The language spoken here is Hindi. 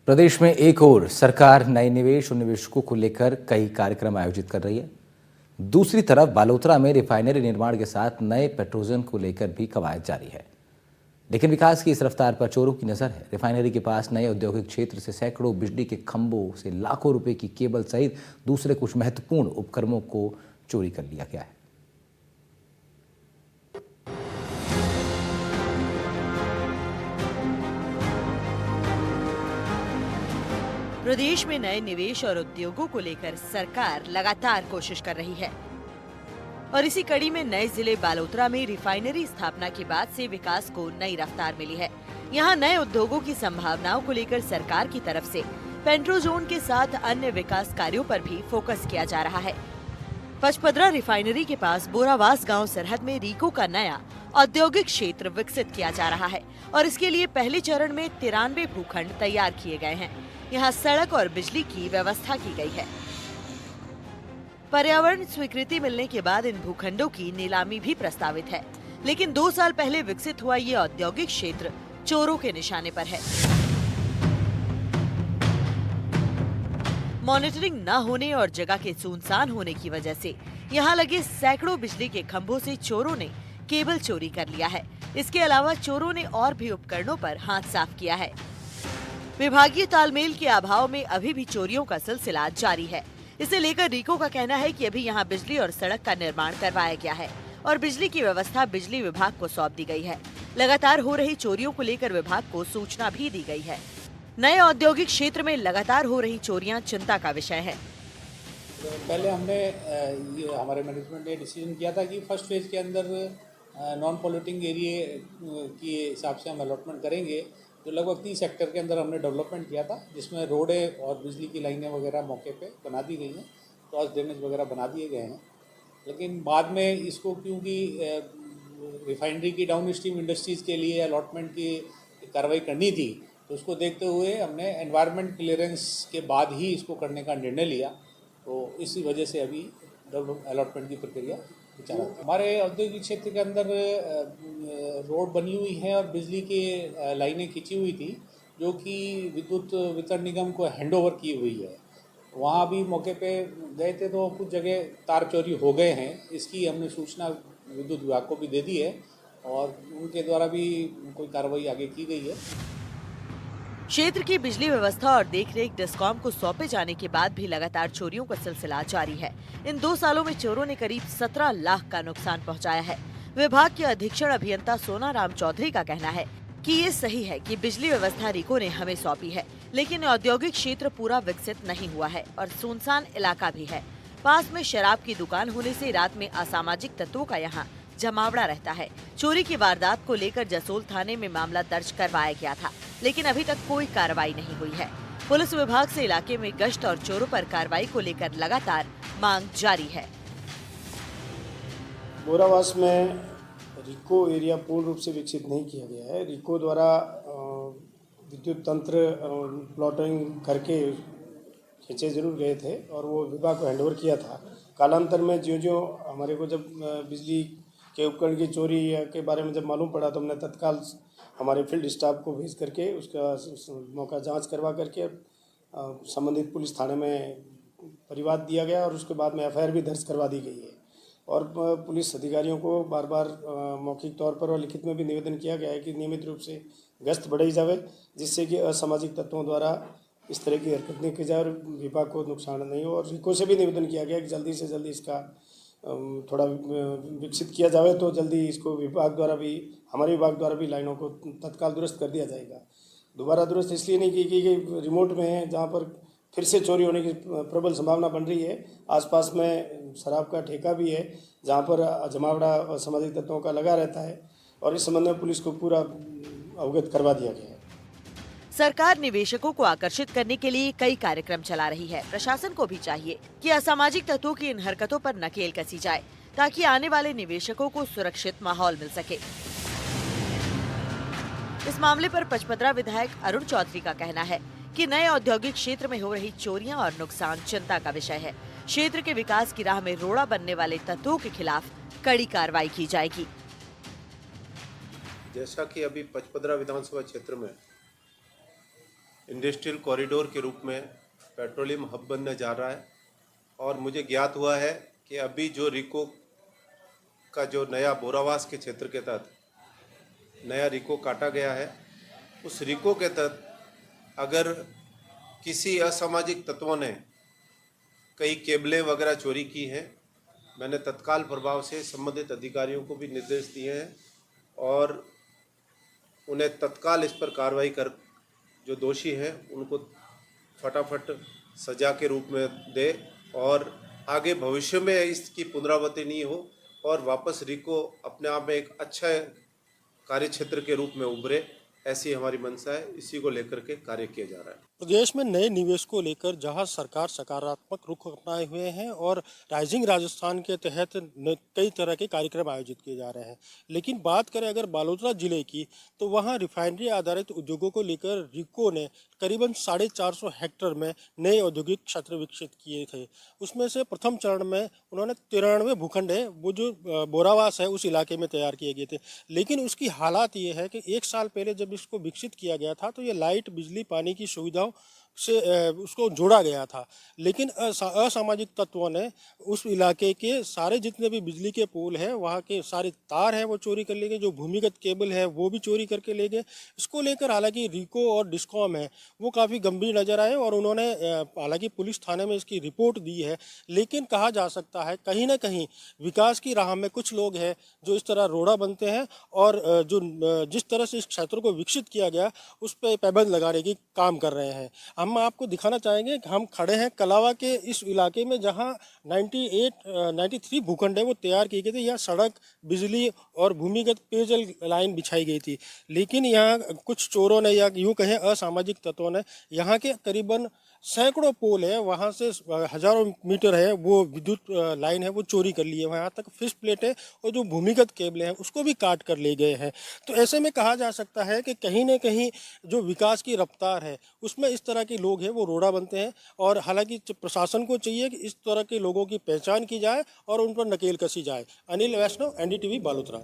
प्रदेश में एक ओर सरकार नए निवेश और निवेशकों को लेकर कई कार्यक्रम आयोजित कर रही है। दूसरी तरफ बालोतरा में रिफाइनरी निर्माण के साथ नए पेट्रोजन को लेकर भी कवायद जारी है। लेकिन विकास की इस रफ्तार पर चोरों की नजर है। रिफाइनरी के पास नए औद्योगिक क्षेत्र से सैकड़ों बिजली के खंभों से लाखों रुपए की केबल सहित दूसरे कुछ महत्वपूर्ण उपकरणों को चोरी कर लिया गया है। प्रदेश में नए निवेश और उद्योगों को लेकर सरकार लगातार कोशिश कर रही है और इसी कड़ी में नए जिले बालोतरा में रिफाइनरी स्थापना के बाद से विकास को नई रफ्तार मिली है। यहां नए उद्योगों की संभावनाओं को लेकर सरकार की तरफ से पेट्रोजोन के साथ अन्य विकास कार्यों पर भी फोकस किया जा रहा है। पचपदरा रिफाइनरी के पास बोरावास गांव सरहद में रीको का नया औद्योगिक क्षेत्र विकसित किया जा रहा है और इसके लिए पहले चरण में 93 भूखंड तैयार किए गए हैं। यहाँ सड़क और बिजली की व्यवस्था की गई है। पर्यावरण स्वीकृति मिलने के बाद इन भूखंडों की नीलामी भी प्रस्तावित है, लेकिन 2 साल पहले विकसित हुआ ये औद्योगिक क्षेत्र चोरों के निशाने पर है। मॉनिटरिंग न होने और जगह के सुनसान होने की वजह से यहाँ लगे सैकड़ों बिजली के खंभों से चोरों ने केबल चोरी कर लिया है। इसके अलावा चोरों ने और भी उपकरणों पर हाथ साफ किया है। विभागीय तालमेल के अभाव में अभी भी चोरियों का सिलसिला जारी है। इसे लेकर रीको का कहना है कि अभी यहाँ बिजली और सड़क का निर्माण करवाया गया है और बिजली की व्यवस्था बिजली विभाग को सौंप दी गई है। लगातार हो रही चोरियों को लेकर विभाग को सूचना भी दी गई है। नए औद्योगिक क्षेत्र में लगातार हो रही चोरियां चिंता का विषय है। पहले हमने हमारे मैनेजमेंट ने डिसीजन किया था कि फर्स्ट फेज के अंदर नॉन पॉल्यूटिंग एरिया के हिसाब से हम अलॉटमेंट करेंगे। जो लगभग 30 हेक्टेयर के अंदर हमने डेवलपमेंट किया था, जिसमें रोडें और बिजली की लाइनें वगैरह मौके पे बना दी गई हैं, क्रॉस ड्रेनेज वगैरह बना दिए गए हैं। लेकिन बाद में इसको क्योंकि रिफाइनरी की डाउन स्ट्रीम इंडस्ट्रीज़ के लिए अलॉटमेंट की कार्रवाई करनी थी, तो उसको देखते हुए हमने एनवायरनमेंट क्लियरेंस के बाद ही इसको करने का निर्णय लिया। तो इसी वजह से अभी अलॉटमेंट की प्रक्रिया चला। हमारे औद्योगिक क्षेत्र के अंदर रोड बनी हुई है और बिजली की लाइनें खींची हुई थी, जो कि विद्युत वितरण निगम को हैंडओवर की हुई है। वहाँ भी मौके पे गए थे तो कुछ जगह तार चोरी हो गए हैं। इसकी हमने सूचना विद्युत विभाग को भी दे दी है और उनके द्वारा भी कोई कार्रवाई आगे की गई है। क्षेत्र की बिजली व्यवस्था और देखरेख डिस्कॉम को सौंपे जाने के बाद भी लगातार चोरियों का सिलसिला जारी है। इन 2 सालों में चोरों ने करीब 17 लाख का नुकसान पहुंचाया है। विभाग के अधीक्षण अभियंता सोनाराम चौधरी का कहना है कि ये सही है कि बिजली व्यवस्था रीको ने हमें सौंपी है, लेकिन औद्योगिक क्षेत्र पूरा विकसित नहीं हुआ है और सुनसान इलाका भी है। पास में शराब की दुकान होने से रात में असामाजिक तत्वों का यहाँ जमावड़ा रहता है। चोरी की वारदात को लेकर जसोल थाने में मामला दर्ज करवाया गया था, लेकिन अभी तक कोई कार्रवाई नहीं हुई है। पुलिस विभाग से इलाके में गश्त और चोरों पर कार्रवाई को लेकर लगातार मांग जारी है। बोरावास में रीको एरिया पूर्ण रूप से विकसित नहीं किया गया है। रीको द्वारा विद्युत तंत्र प्लॉटिंग करके खींचे जरूर गए थे और वो विभाग को हैंडओवर किया था। कालांतर में जो हमारे को जब बिजली के उपकरण की चोरी के बारे में जब मालूम पड़ा, तो हमने तत्काल हमारे फील्ड स्टाफ को भेज करके उसका मौका जांच करवा करके संबंधित पुलिस थाने में परिवाद दिया गया और उसके बाद में एफआईआर भी दर्ज करवा दी गई है। और पुलिस अधिकारियों को बार बार मौखिक तौर पर और लिखित में भी निवेदन किया गया है कि नियमित रूप से गश्त बढ़ाई जाए, जिससे कि असामाजिक तत्वों द्वारा इस तरह की हरकत नहीं की जाए और विभाग को नुकसान नहीं हो। और रीको से भी निवेदन किया गया कि जल्दी से जल्दी इसका थोड़ा विकसित किया जाए, तो जल्दी इसको विभाग द्वारा भी, हमारे विभाग द्वारा भी लाइनों को तत्काल दुरुस्त कर दिया जाएगा। दोबारा दुरुस्त इसलिए नहीं की कि रिमोट में है, जहाँ पर फिर से चोरी होने की प्रबल संभावना बन रही है। आसपास में शराब का ठेका भी है, जहाँ पर जमावड़ा असामाजिक तत्वों का लगा रहता है और इस संबंध में पुलिस को पूरा अवगत करवा दिया गया है। सरकार निवेशकों को आकर्षित करने के लिए कई कार्यक्रम चला रही है। प्रशासन को भी चाहिए कि असामाजिक तत्वों की इन हरकतों पर नकेल कसी जाए, ताकि आने वाले निवेशकों को सुरक्षित माहौल मिल सके। इस मामले पर पचपदरा विधायक अरुण चौधरी का कहना है कि नए औद्योगिक क्षेत्र में हो रही चोरियां और नुकसान चिंता का विषय है। क्षेत्र के विकास की राह में रोड़ा बनने वाले तत्वों के खिलाफ कड़ी कार्रवाई की जाएगी। जैसा कि अभी पचपदरा विधानसभा क्षेत्र में इंडस्ट्रियल कॉरिडोर के रूप में पेट्रोलियम हब बनने जा रहा है। और मुझे ज्ञात हुआ है कि अभी जो रिको का जो नया बोरावास के क्षेत्र के तहत नया रिको काटा गया है, उस रिको के तहत अगर किसी असामाजिक तत्वों ने कई केबलें वगैरह चोरी की हैं, मैंने तत्काल प्रभाव से संबंधित अधिकारियों को भी निर्देश दिए हैं और उन्हें तत्काल इस पर कार्रवाई कर जो दोषी हैं उनको फटाफट सजा के रूप में दे और आगे भविष्य में इसकी पुनरावृत्ति नहीं हो और वापस रिको अपने आप में एक अच्छा कार्य क्षेत्र के रूप में उभरे, ऐसी हमारी मंशा है। इसी को लेकर के कार्य किया जा रहा है। प्रदेश में नए निवेश को लेकर जहां सरकार सकारात्मक रुख अपनाए हुए हैं और राइजिंग राजस्थान के तहत कई तरह के कार्यक्रम आयोजित किए जा रहे हैं, लेकिन बात करें अगर बालोतरा जिले की तो वहां रिफाइनरी आधारित उद्योगों को लेकर रिको ने करीबन 450 हेक्टेयर में नए औद्योगिक क्षेत्र विकसित किए थे। उसमें से प्रथम चरण में उन्होंने 93 भूखंड है वो जो बोरावास है उस इलाके में तैयार किए गए थे, लेकिन उसकी हालात ये है कि 1 साल पहले जब इसको विकसित किया गया था तो ये लाइट, बिजली, पानी की सुविधाओं से उसको जोड़ा गया था, लेकिन असामाजिक तत्वों ने उस इलाके के सारे जितने भी बिजली के पोल हैं, वहाँ के सारे तार हैं वो चोरी कर ले गए, जो भूमिगत केबल है वो भी चोरी करके ले गए। इसको लेकर हालांकि रिको और डिस्कॉम है वो काफ़ी गंभीर नज़र आए और उन्होंने हालांकि पुलिस थाने में इसकी रिपोर्ट दी है, लेकिन कहा जा सकता है कहीं ना कहीं विकास की राह में कुछ लोग हैं जो इस तरह रोड़ा बनते हैं और जो जिस तरह से इस क्षेत्र को विकसित किया गया उस पर पाबंद लगाने की काम कर रहे हैं। हम आपको दिखाना चाहेंगे कि हम खड़े हैं कलावा के इस इलाके में जहां 93 भूखंड है वो तैयार किए गए थे। यहाँ सड़क, बिजली और भूमिगत पेयजल लाइन बिछाई गई थी, लेकिन यहाँ कुछ चोरों ने या यूँ कहें असामाजिक तत्वों ने यहाँ के करीबन सैकड़ों पोल है, वहाँ से हजारों मीटर है वो विद्युत लाइन है वो चोरी कर ली है। वहाँ तक फिश प्लेट है और जो भूमिगत केबल हैं उसको भी काट कर ले गए हैं। तो ऐसे में कहा जा सकता है कि कहीं न कहीं जो विकास की रफ्तार है उसमें इस तरह के लोग हैं वो रोड़ा बनते हैं और हालांकि प्रशासन को चाहिए कि इस तरह के लोगों की पहचान की जाए और उन पर नकेल कसी जाए। अनिल वैष्णव, NDTV, बालोतरा।